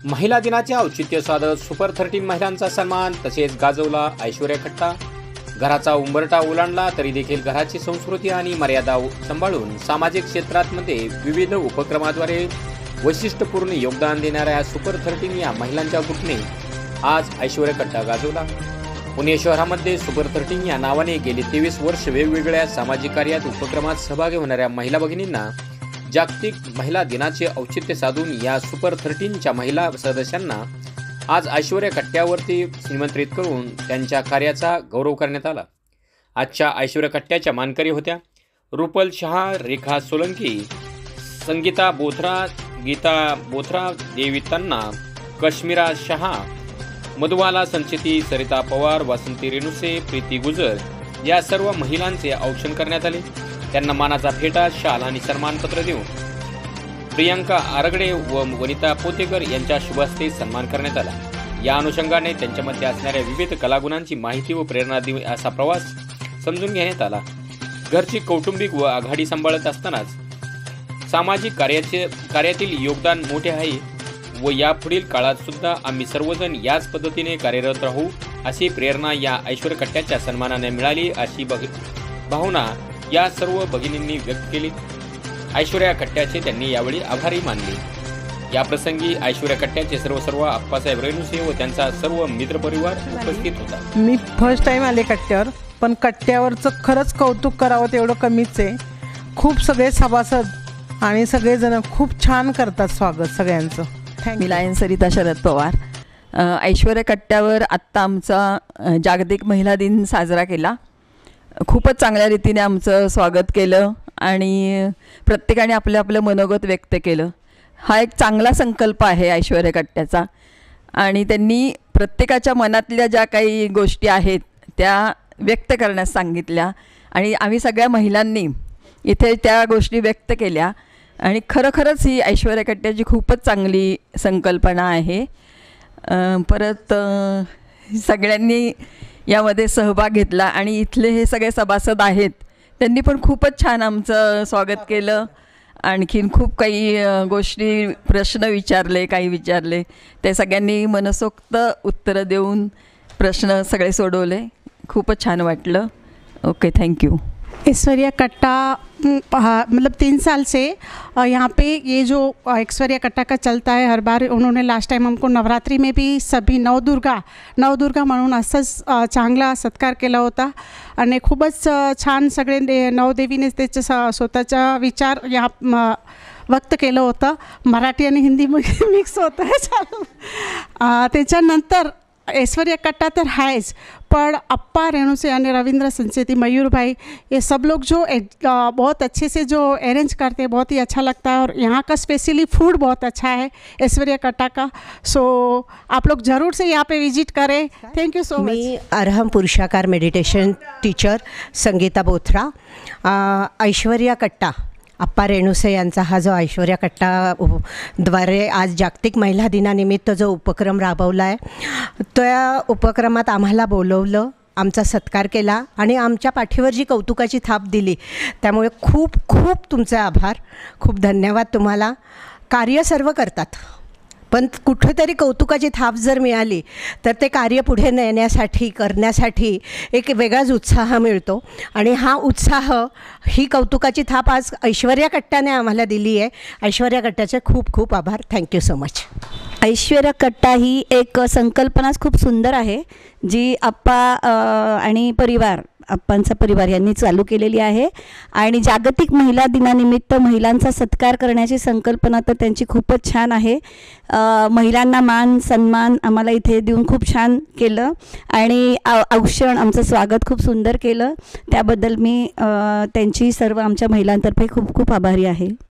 महिला दिनाचे औचित्य साधत सुपर 13 महिलांचा सन्मान, तसेच गाजवला ऐश्वर्या कट्टा। घराचा उंबरठा ओलांडला तरी देखील घराची संस्कृती आणि मर्यादा सांभाळून सामाजिक क्षेत्रांमध्ये विविध उपक्रमाद्वारे वैशिष्ट्यपूर्ण योगदान देणाऱ्या सुपर 13 या महिलांच्या ग्रुपने आज ऐश्वर्या कट्टा गाजवला। पुणे शहरामध्ये सुपर 13 या नावाने गेली 23 वर्ष वेगवेगळ्या सामाजिक कार्यात उपक्रमात सहभागी होणाऱ्या महिला भगिनींना जागतिक महिला दिनाचे औचित्य साधून या सुपर 13च्या महिला सदस्यांना आज ऐश्वर्या कट्ट्यावरती निमंत्रित करून त्यांच्या कार्याचा गौरव करण्यात आला। आजच्या ऐश्वर्या कट्ट्याच्या मानकरी होत्या रुपल शहा, रेखा सोलंकी, संगीता बोथरा, गीता बोथरा, देवी तन्ना, कश्मीरा शहा, मधुबाला संचेती, सरिता पवार, वासंती रेणुसे, प्रीती गुजर या सर्व महिलांचे औक्षण करण्यात आले। त्यांना मानाचा फेटा, शाल आणि सन्मानपत्र देऊन प्रियंका आरगडे व वनिता पोतेकर यांच्या शुभहस्ते सन्मान करण्यात आला। या अनुषंगाने त्यांच्यामध्ये असणाऱ्या विविध कलागुणांची माहिती व प्रेरणा देऊन असा प्रवास समजून घेण्यात आला। घरची कौटुंबिक व आघाडी सांभाळत असतानाच सामाजिक कार्यातील योगदान मोठे आहे व यापुढील काळात सुद्धा आम्ही सर्वजण याच पद्धतीने कार्यरत राहू अशी प्रेरणा या ऐश्वर्या कट्ट्याच्या सन्मानाने मिळाली अशी भावना या सर्व भगिनींनी व्यक्त केली। ऐश्वर्या कट्ट्याचे त्यांनी यावेळी आभारी मानले। या प्रसंगी ऐश्वर्या कट्ट्याचे सर्व आप्पासाहेब रेणुसे व त्यांचा सर्व मित्रपरिवार उपस्थित होता। मी फर्स्ट टाइम आले कट्ट्यावर, पण कट्ट्यावरचं खरंच कौतुक करावं तेवढं कमीच आहे। खूप सगळे सभासद आणि सगळेजण खूप छान करतात स्वागत सगळ्यांचं। मी लायन सरिता शरद पवार। ऐश्वर्या कट्ट्यावर आत्ता आमचा जागतिक महिला दिन साजरा केला। खूपच चांगल्या रीतीने आमचं स्वागत केलं आणि प्रत्येकाने आपलं आपलं मनोगत व्यक्त केलं। हा एक चांगला संकल्प आहे ऐश्वर्या कट्ट्याचा आणि त्यांनी प्रत्येकाच्या मनातल्या ज्या काही गोष्टी आहेत त्या व्यक्त करण्यास सांगितल्या आणि आम्ही सगळ्या महिलांनी इथे त्या गोष्टी व्यक्त केल्या आणि खरंच ही ऐश्वर्या कट्ट्याची खूपच चांगली संकल्पना आहे। परत सगळ्यांनी यामध्ये सहभाग घेतला आणि इथले हे सगळे सभासद आहेत त्यांनी पण खूपच छान आमचं स्वागत केलं। आणखीन खूप काही गोष्टी प्रश्न विचारले, काही विचारले, ते सगळ्यांनी मनसोक्त उत्तरं देऊन प्रश्न सगळे सोडवले। खूपच छान वाटलं। Okay, thank you. ऐश्वर्या कट्टा मतलब 3 साल से यहाँ पे ये जो ऐश्वर्या कट्टा का चलता है, हर बार उन्होंने लास्ट टाइम हमको नवरात्रि में भी सभी नवदुर्गा म्हणून असंच चांगला सत्कार केला होता आणि खूपच छान सगळे नवदेवीने त्याचे स्वतःचा विचार यहाँ व्यक्त केलं होतं। मराठी आणि हिंदी मिक्स होतं आहे। त्याच्यानंतर ऐश्वर्या कट्टा तो है, पर अप्पा रेणुसे यानी रविंद्र संचेती, मयूर भाई, ये सब लोग जो बहुत अच्छे से जो अरेंज करते हैं, बहुत ही अच्छा लगता है। और यहाँ का स्पेशली फूड बहुत अच्छा है ऐश्वर्या कट्टा का। सो आप लोग ज़रूर से यहाँ पे विजिट करें। Thank you so much. मी अरहम पुरुषाकार मेडिटेशन टीचर संगीता बोथरा। ऐश्वर्या कट्टा अप्पा रेणुसे यांचा हा जो ऐश्वर्या कट्टा द्वारे आज जागतिक महिला दिनानिमित्त जो उपक्रम राबवला आहे, त्या उपक्रमात आम्हाला बोलवलं, आमचा सत्कार केला आणि आमच्या पाठीवर जी कौतुकाची थाप दिली, त्यामुळे खूप खूप तुमचे आभार, खूप धन्यवाद तुम्हाला। कार्य सर्व करतात, पण कुठेतरी कौतुकाची थाप जर मिळाली तर ते कार्य पुढे नेण्यासाठी करण्यासाठी एक वेगळाच उत्साह मिळतो आणि हा उत्साह, ही कौतुकाची थाप आज ऐश्वर्या कट्ट्याने आम्हाला दिली आहे। ऐश्वर्या कट्ट्याचे खूप खूप आभार। Thank you so much. ऐश्वर्या कट्टा ही एक संकल्पनाच खूप सुंदर आहे, जी आप्पा आणि आप्पांचा परिवार यांनी चालू केलेली आहे आणि जागतिक महिला दिनानिमित्त महिलांचा सत्कार करण्याची संकल्पना तर त्यांची खूपच छान आहे। महिलांना मान सन्मान आम्हाला इथे देऊन खूप छान केलं आणि औक्षण आमचं स्वागत खूप सुंदर केलं। त्याबद्दल मी त्यांची सर्व आमच्या महिलांतर्फे खूप खूप आभारी आहे।